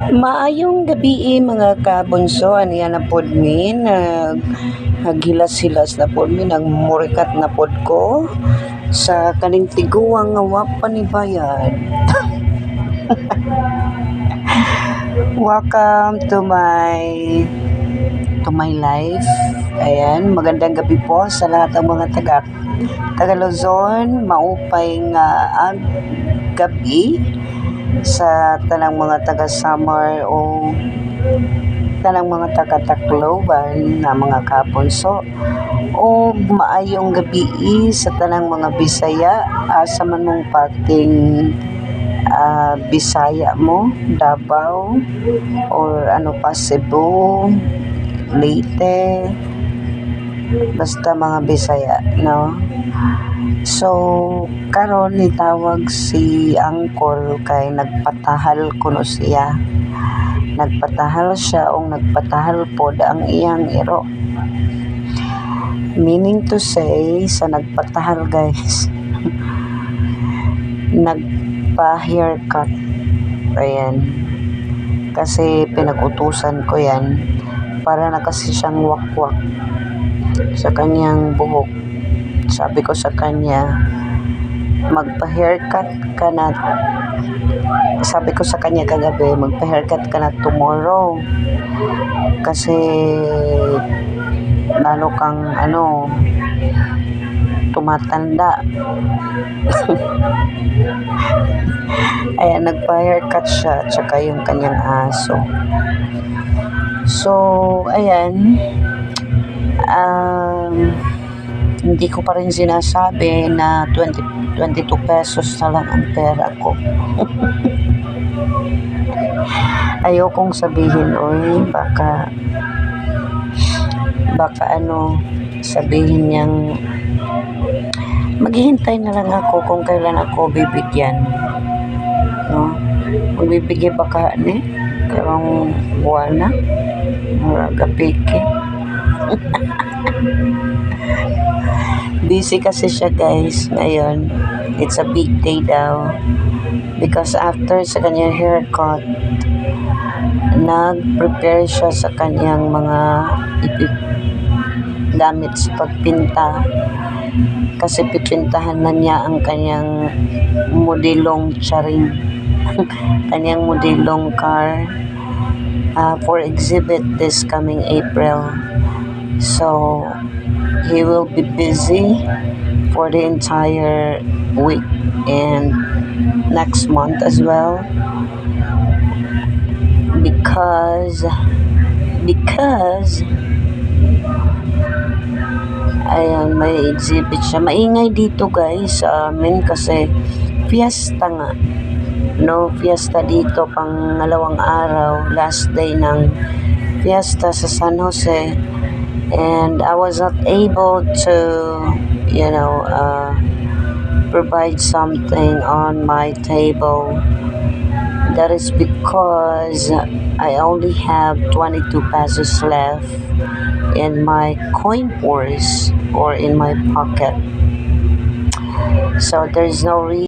Maayong gabi mga kabunso, aniya na pod mi, naghilas-hilas na pod mi, nagmurikat na pod ko sa kaning tiguang nga wa pa ni bayad. Welcome to my life. Ayan, magandang gabi po sa lahat ng mga taga Luzon, maupay nga gabi sa tanang mga taga Samar o tanang mga taga Tacloban na mga kapunso o maayong gabi sa tanang mga Bisaya asa man mong parting Bisaya mo, Davao or ano pa, Cebu, Leyte, basta mga Bisaya, no? So karon nitawag si Angkol kay nagpatahal kuno siya. Nagpatahal siya o nagpatahal pod ang iyang iro. Meaning to say, sa nagpatahal guys, nagpa-haircut. Ayan. Kasi pinag-utusan ko yan para na kasi siyang wakwak sa kanyang buhok. Sabi ko sa kanya, magpa-haircut ka na. Sabi ko sa kanya kagabi, magpa-haircut ka na tomorrow. Kasi lalo kang tumatanda. Ayan, nagpa-haircut siya tsaka yung kanyang aso. So, ayan, hindi ko pa rin sinasabi na 22 pesos na lang ang pera ko. Ayokong sabihin, baka sabihin niyang maghihintay na lang ako kung kailan ako bibigyan, no? Magbibigay baka ni karong buwan na gapiki. Busy kasi siya guys ngayon. It's a big day daw because after sa kanyang haircut, nag-prepare siya sa kanyang mga gamit sa pagpinta kasi pipintahan na niya ang kanyang modelong charing kanyang modelong car for exhibit this coming April. So he will be busy for the entire week and next month as well because ayan, may exhibit siya. Maingay dito guys sa amin kasi fiesta nga, no? Fiesta dito, pangalawang araw, last day ng fiesta sa San Jose, and I was not able to provide something on my table. That is because I only have 22 pesos left in my coin purse or in my pocket. So there's no reason